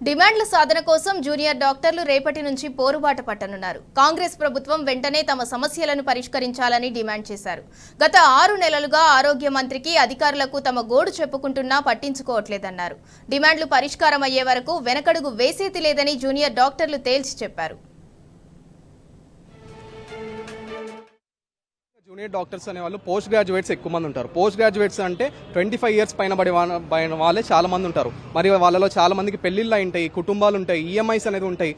డిమాండ్ల సాధన కోసం జూనియర్ డాక్టర్లు రేపటి నుంచి పోరుబాట పట్టనున్నారు. కాంగ్రెస్ ప్రభుత్వం వెంటనే తమ సమస్యలను పరిష్కరించాలని డిమాండ్ చేశారు. గత 6 నెలలుగా ఆరోగ్య మంత్రికి అధికారులకు తమ గోడు చెప్పుకుంటున్నా పట్టించుకోవట్లేదన్నారు. డిమాండ్లు పరిష్కారం అయ్యే వరకు వెనకడుగు వేసేది లేదని జూనియర్ డాక్టర్లు తేల్చి చెప్పారు. జూనియర్ డాక్టర్స్ అనే వాళ్ళు పోస్ట్ గ్రాడ్యుయేట్స్ ఎక్కువ మంది ఉంటారు. పోస్ట్ గ్రాడ్యుయేట్స్ అంటే 25 ఇయర్స్ పైన వాళ్ళే చాలా మంది ఉంటారు. మరి వాళ్ళలో చాలా మందికి పెళ్లిళ్ళు ఉంటాయి, కుటుంబాలు ఉంటాయి, ఈఎంఐస్ అనేది ఉంటాయి.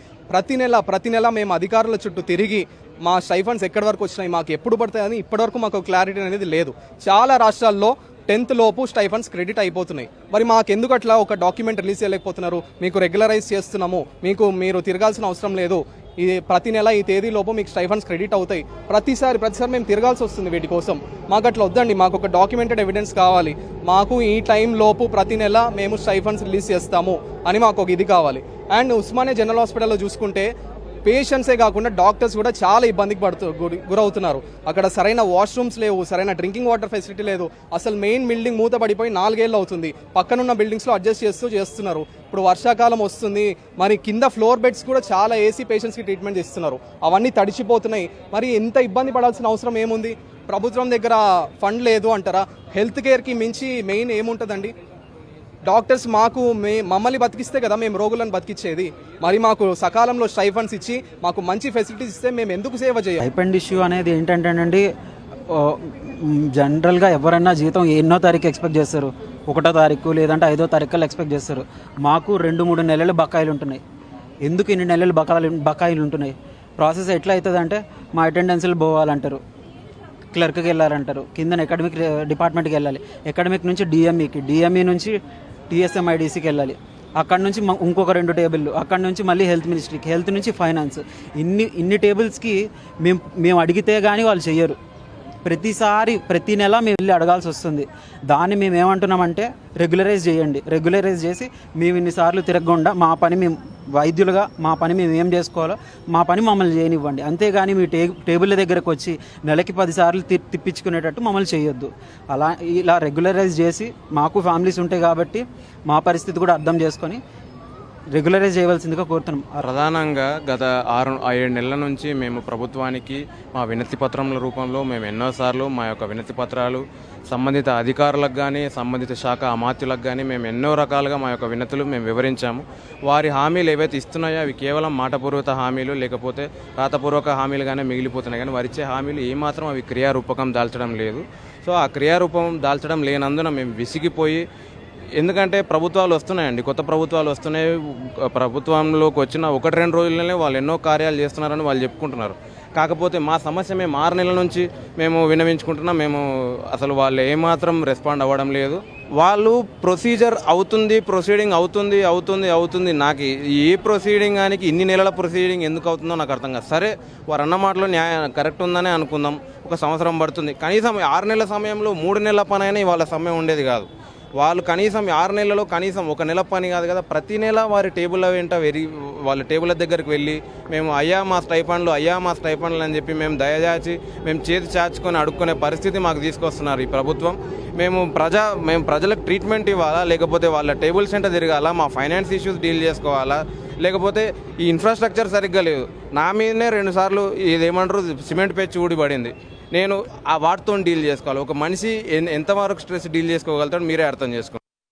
ప్రతి నెల మేము అధికారుల చుట్టూ తిరిగి మా స్టైఫండ్స్ ఎక్కడి వరకు వచ్చినాయి, మాకు ఎప్పుడు పడతాయని ఇప్పటివరకు మాకు క్లారిటీ అనేది లేదు. చాలా రాష్ట్రాల్లో 10th లోపు స్టైఫండ్స్ క్రెడిట్ అయిపోతున్నాయి. మరి మాకెందుకు అట్లా ఒక డాక్యుమెంట్ రిలీజ్ చేయలేకపోతున్నారు? మీకు రెగ్యులరైజ్ చేస్తున్నాము, మీరు తిరగాల్సిన అవసరం లేదు, ఇది ప్రతి నెల ఈ తేదీలోపు మీకు స్టైఫండ్స్ క్రెడిట్ అవుతాయి. ప్రతిసారి మేము తిరగాల్సి వస్తుంది వీటి కోసం. మాకు అట్లా వద్దండి, మాకు ఒక డాక్యుమెంటెడ్ ఎవిడెన్స్ కావాలి. మాకు ఈ టైం లోపు ప్రతి నెల మేము స్టైఫండ్స్ రిలీజ్ చేస్తాము అని మాకు ఒక ఇది కావాలి. అండ్ ఉస్మానియా జనరల్ హాస్పిటల్లో చూసుకుంటే పేషెంట్సే కాకుండా డాక్టర్స్ కూడా చాలా ఇబ్బందికి గురవుతున్నారు. అక్కడ సరైన వాష్రూమ్స్ లేవు, సరైన డ్రింకింగ్ వాటర్ ఫెసిలిటీ లేదు. అసలు మెయిన్ బిల్డింగ్ మూత పడిపోయి 4 ఏళ్ళు అవుతుంది. పక్కనున్న బిల్డింగ్స్లో అడ్జస్ట్ చేస్తున్నారు. ఇప్పుడు వర్షాకాలం వస్తుంది, మరి కింద ఫ్లోర్ బెడ్స్ కూడా చాలా ఏసీ పేషెంట్స్కి ట్రీట్మెంట్ ఇస్తున్నారు. అవన్నీ తడిచిపోతున్నాయి. మరి ఎంత ఇబ్బంది పడాల్సిన అవసరం ఏముంది? ప్రభుత్వం దగ్గర ఫండ్ లేదు అంటారా? హెల్త్ కేర్కి మించి మెయిన్ ఏముంటుందండి? డాక్టర్స్ మమ్మల్ని బతికిస్తే కదా మేము రోగులను బతికించేది. మరి మాకు సకాలంలో స్టైఫండ్స్ ఇచ్చి మాకు మంచి ఫెసిలిటీస్ ఇస్తే మేము ఎందుకు సేవ చేయాలి? స్టైఫండ్ ఇష్యూ అనేది ఏంటంటేనండి, జనరల్గా ఎవరైనా జీతం ఎన్నో తారీఖు ఎక్స్పెక్ట్ చేస్తారు, 1వ తారీఖు లేదంటే 5వ తారీఖులో ఎక్స్పెక్ట్ చేస్తారు. మాకు 2-3 నెలలు బకాయిలు ఉంటున్నాయి. ఎందుకు ఇన్ని నెలలు బకాయిలు ఉంటున్నాయి? ప్రాసెస్ ఎట్లా అవుతుంది అంటే, మా అటెండెన్స్లు పోవాలంటారు, క్లర్క్కి వెళ్ళాలంటారు, కింద అకాడమిక్ డిపార్ట్మెంట్కి వెళ్ళాలి, అకాడమిక్ నుంచి డిఎంఈ నుంచి టీఎస్ఎంఐడిసికి వెళ్ళాలి, అక్కడ నుంచి ఇంకొక 2 టేబుల్లు, అక్కడ నుంచి మళ్ళీ హెల్త్ మినిస్ట్రీకి, హెల్త్ నుంచి ఫైనాన్స్. ఇన్ని టేబుల్స్కి మేము అడిగితే కానీ వాళ్ళు చెయ్యరు. ప్రతి నెల మేము వెళ్ళి అడగాల్సి వస్తుంది. దాన్ని మేము ఏమంటున్నామంటే రెగ్యులరైజ్ చేయండి. రెగ్యులరైజ్ చేసి మేము ఇన్నిసార్లు తిరగకుండా మా పని మేము వైద్యులుగా మా పని మేము ఏం చేసుకోవాలో మా పని మమ్మల్ని చేయనివ్వండి. అంతేగాని మీ టేబుల్ దగ్గరకు వచ్చి నెలకి 10 సార్లు తిప్పించుకునేటట్టు మమ్మల్ని చేయొద్దు. ఇలా రెగ్యులరైజ్ చేసి, మాకు ఫ్యామిలీస్ ఉంటాయి కాబట్టి మా పరిస్థితి కూడా అర్థం చేసుకొని రెగ్యులరైజ్ చేయవలసిందిగా కోరుతున్నాం. ప్రధానంగా గత 6-7 నెలల నుంచి మేము ప్రభుత్వానికి మా వినతి పత్రముల రూపంలో మేము ఎన్నోసార్లు మా యొక్క వినతి పత్రాలు సంబంధిత అధికారులకు కానీ సంబంధిత శాఖ అమాత్యులకు కానీ మేము ఎన్నో రకాలుగా మా యొక్క వినతులు మేము వివరించాము. వారి హామీలు ఏవైతే ఇస్తున్నాయో అవి కేవలం మాటపూర్వక హామీలు లేకపోతే రాతపూర్వక హామీలుగానే మిగిలిపోతున్నాయి. కానీ వారిచ్చే హామీలు ఏమాత్రం అవి క్రియారూపకం దాల్చడం లేదు. సో ఆ క్రియారూపం దాల్చడం లేనందున మేము విసిగిపోయి, ఎందుకంటే ప్రభుత్వాలు వస్తున్నాయండి, కొత్త ప్రభుత్వాలు వస్తున్నాయి. ప్రభుత్వంలోకి వచ్చిన 1-2 రోజుల్లోనే వాళ్ళు ఎన్నో కార్యాలు చేస్తున్నారని వాళ్ళు చెప్పుకుంటున్నారు. కాకపోతే మా సమస్య మేము 6 నెలల నుంచి మేము విన్నవించుకుంటున్నాం. అసలు వాళ్ళు ఏమాత్రం రెస్పాండ్ అవ్వడం లేదు. వాళ్ళు ప్రొసీడింగ్ అవుతుంది. నాకు ఏ ప్రొసీడింగ్ అని ఇన్ని నెలల ప్రొసీడింగ్ ఎందుకు అవుతుందో నాకు అర్థం కాదు. సరే, వారు అన్న మాటలో న్యాయం కరెక్ట్ ఉందనే అనుకుందాం. 1 సంవత్సరం పడుతుంది. కనీసం 6 నెలల సమయంలో 3 నెలల పని అయినా వాళ్ళ సమయం ఉండేది కాదు. వాళ్ళు కనీసం 6 నెలలలో కనీసం 1 నెల పని కాదు కదా, ప్రతి నెల వారి టేబుల్ వెంట వాళ్ళ టేబుల్ దగ్గరికి వెళ్ళి మేము అయ్యా మా స్టైఫండ్లు అని చెప్పి మేము దయచాచి మేము చేతి చాచుకొని అడుక్కునే పరిస్థితి మాకు తీసుకొస్తున్నారు ఈ ప్రభుత్వం. మేము ప్రజలకు ట్రీట్మెంట్ ఇవ్వాలా, లేకపోతే వాళ్ళ టేబుల్ సెంటర్ తిరగాలా, మా ఫైనాన్స్ ఇష్యూస్ డీల్ చేసుకోవాలా, లేకపోతే ఈ ఇన్ఫ్రాస్ట్రక్చర్ సరిగ్గా లేదు. నా మీదనే 2 సార్లు ఇదేమంటారు సిమెంట్ పెచ్చి ఊడిపడింది. నేను ఆ వాటితో డీల్ చేసుకోవాలి. ఒక మనిషి ఎంతవరకు స్ట్రెస్ డీల్ చేసుకోగలుగుతాడో మీరే అర్థం చేసుకోండి.